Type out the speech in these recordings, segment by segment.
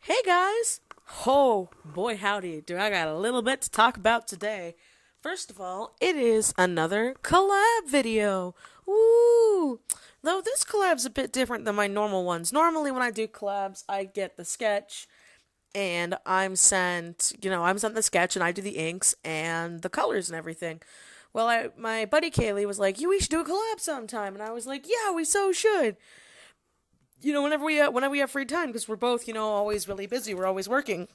Hey guys! Oh boy, howdy, do I got a little bit to talk about today. First of all, it is another collab video. Woo! Though this collab's a bit different than my normal ones. Normally, when I do collabs, I get the sketch and I'm sent the sketch and I do the inks and the colors and everything. Well, my buddy Caylee was like, we should do a collab sometime," and I was like, "Yeah, we so should." Whenever we have free time, because we're both always really busy. We're always working,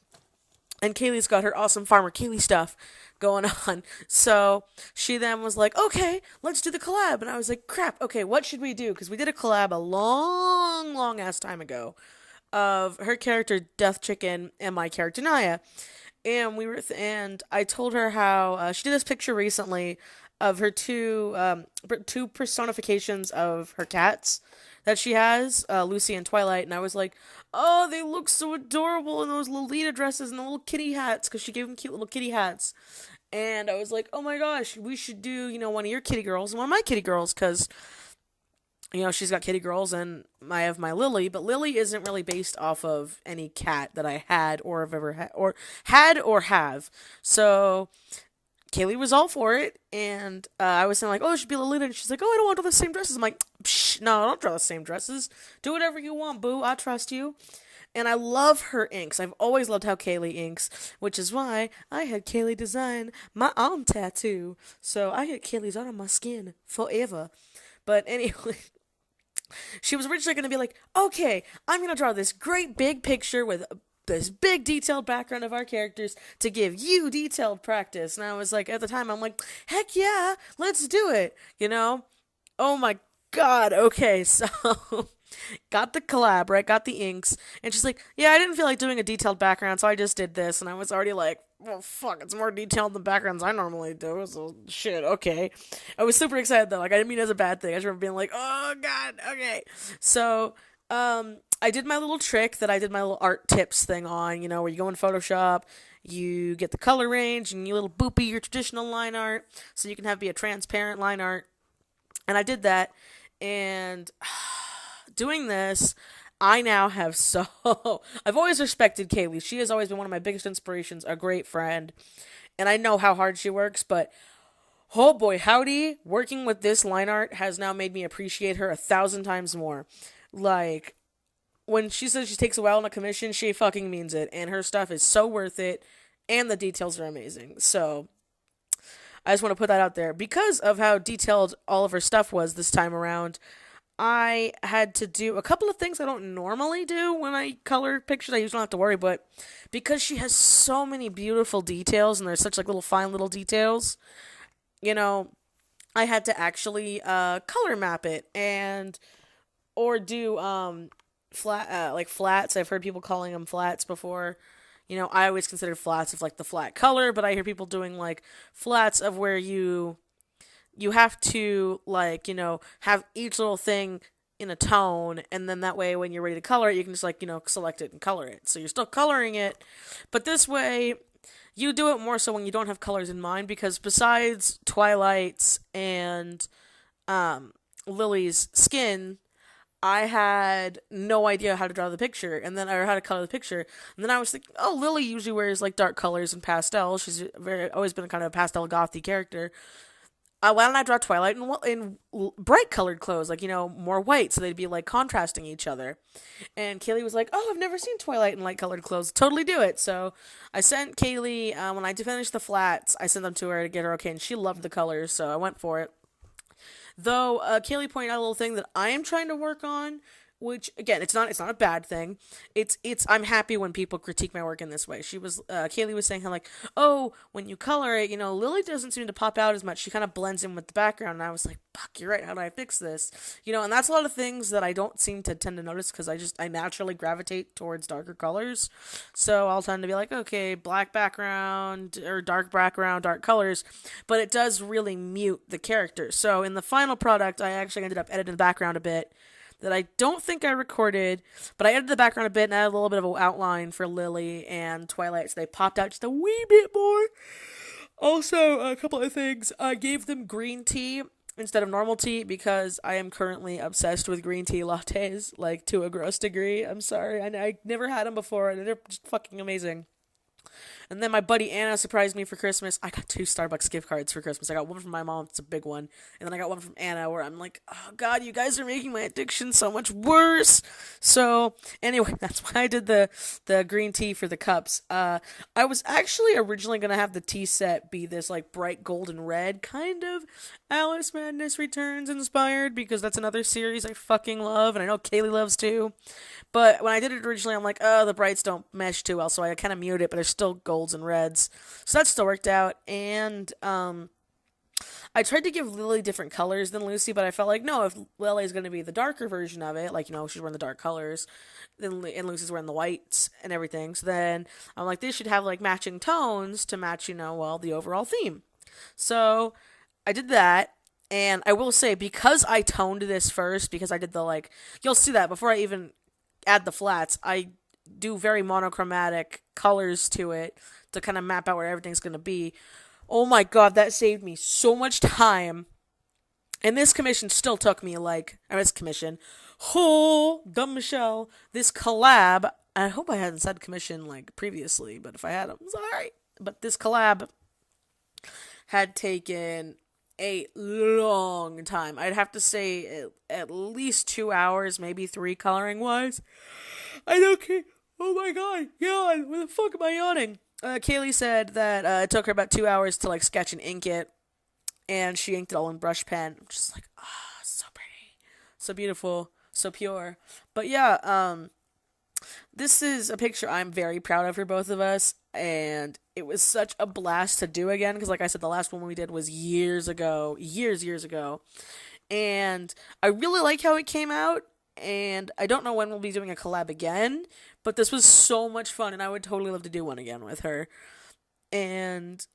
and Kaylee's got her awesome farmer Kaylee stuff going on. So she then was like, "Okay, let's do the collab," and I was like, "Crap, okay, what should we do?" Because we did a collab a long, long ass time ago of her character Death Chicken and my character Naya, and I told her how she did this picture recently of her two personifications of her cats that she has, Lucy and Twilight, and I was like, "Oh, they look so adorable in those Lolita dresses and the little kitty hats," because she gave them cute little kitty hats. And I was like, "Oh my gosh, we should do one of your kitty girls and one of my kitty girls," because she's got kitty girls, and I have my Lily, but Lily isn't really based off of any cat that I had or have ever had or have. So Kaylee was all for it, and I was saying like, "Oh, it should be Lolita," and she's like, "Oh, I don't want to do the same dresses." I'm like, "Psh, no, don't draw the same dresses. Do whatever you want, boo. I trust you." And I love her inks. I've always loved how Kaylee inks, which is why I had Kaylee design my arm tattoo. So I get Kaylee's art on my skin forever. But anyway, she was originally going to be like, "Okay, I'm going to draw this great big picture with this big detailed background of our characters to give you detailed practice." And I was like, at the time, I'm like, "Heck yeah, let's do it." Oh my god, okay, so got the collab, right? Got the inks. And she's like, "Yeah, I didn't feel like doing a detailed background, so I just did this." And I was already like, "Well, fuck, it's more detailed than backgrounds I normally do, so shit, okay." I was super excited though. Like, I didn't mean it as a bad thing. I just remember being like, "Oh god, okay." So, I did my little trick that I did my little art tips thing on, where you go in Photoshop, you get the color range, and you little boopy your traditional line art, so you can have be a transparent line art. And I did that, and doing this, I now have so. I've always respected Caylee. She has always been one of my biggest inspirations, a great friend, and I know how hard she works, but oh boy, howdy, working with this line art has now made me appreciate her 1,000 times more. Like, when she says she takes a while on a commission, she fucking means it, and her stuff is so worth it, and the details are amazing. So, I just want to put that out there. Because of how detailed all of her stuff was this time around, I had to do a couple of things I don't normally do when I color pictures. I usually don't have to worry, but because she has so many beautiful details and there's such like little fine little details, you know, I had to actually color map it and or do like flats. I've heard people calling them flats before. I always considered flats of like the flat color, but I hear people doing like flats of where you have to like have each little thing in a tone, and then that way when you're ready to color it you can just like select it and color it, so you're still coloring it, but this way you do it more so when you don't have colors in mind, because besides Twilight's and Lily's skin, I had no idea how to draw the picture, and then or how to color the picture, and then I was thinking, oh, Lily usually wears like dark colors and pastels. She's very always been kind of a pastel gothy character. Why don't I draw Twilight in bright colored clothes, like more white, so they'd be like contrasting each other? And Kaylee was like, "Oh, I've never seen Twilight in light colored clothes. Totally do it." So I sent Kaylee when I finished the flats. I sent them to her to get her okay, and she loved the colors, so I went for it. Though Kaylee pointed out a little thing that I am trying to work on, which again, it's not a bad thing. It's I'm happy when people critique my work in this way. Kaylee was saying how like, "Oh, when you color it, Lily doesn't seem to pop out as much. She kind of blends in with the background." And I was like, "Fuck, you're right. How do I fix this?" And that's a lot of things that I don't seem to tend to notice, because I naturally gravitate towards darker colors. So I'll tend to be like, "Okay, black background or dark background, dark colors," but it does really mute the character. So in the final product, I actually ended up editing the background a bit that I don't think I recorded, but I edited the background a bit and added a little bit of an outline for Lily and Twilight, so they popped out just a wee bit more. Also, a couple of things. I gave them green tea instead of normal tea because I am currently obsessed with green tea lattes, like to a gross degree. I'm sorry. I never had them before, and they're just fucking amazing. And then my buddy Anna surprised me for Christmas. I got 2 Starbucks gift cards for Christmas. I got one from my mom, it's a big one. And then I got one from Anna where I'm like, oh god, you guys are making my addiction so much worse. So anyway, that's why I did the green tea for the cups. I was actually originally gonna have the tea set be this like bright golden red, kind of Alice Madness Returns inspired, because that's another series I fucking love, and I know Caylee loves too. But when I did it originally, I'm like, oh, the brights don't mesh too well, so I kind of muted it, but there's still golds and reds. So that still worked out, and I tried to give Lily different colors than Lucy, but I felt like, no, if Lily's going to be the darker version of it, like, she's wearing the dark colors, and Lucy's wearing the whites and everything, so then I'm like, they should have, like, matching tones to match, the overall theme. So I did that, and I will say, because I toned this first, because I did you'll see that before I even add the flats, I do very monochromatic colors to it to kind of map out where everything's going to be. Oh my god, that saved me so much time. And this commission still took me dumb Michelle, this collab, I hope I hadn't said commission previously, but if I had, I'm sorry. But this collab had taken a long time. I'd have to say at least 2 hours, maybe 3 coloring wise. I don't care. Oh my god, yawn. Where the fuck am I yawning? Caylee said that it took her about 2 hours to sketch and ink it, and she inked it all in brush pen. I'm just like, so pretty, so beautiful, so pure. But yeah, this is a picture I'm very proud of for both of us, and it was such a blast to do again, because like I said, the last one we did was years ago, years ago, and I really like how it came out, and I don't know when we'll be doing a collab again, but this was so much fun, and I would totally love to do one again with her, and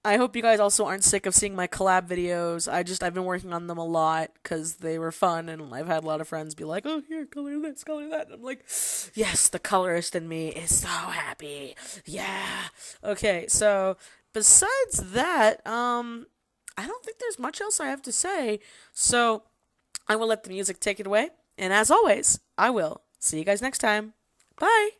I hope you guys also aren't sick of seeing my collab videos. I've been working on them a lot because they were fun, and I've had a lot of friends be like, oh, here, color this, color that. And I'm like, yes, the colorist in me is so happy. Yeah. Okay, so besides that, I don't think there's much else I have to say. So I will let the music take it away. And as always, I will see you guys next time. Bye.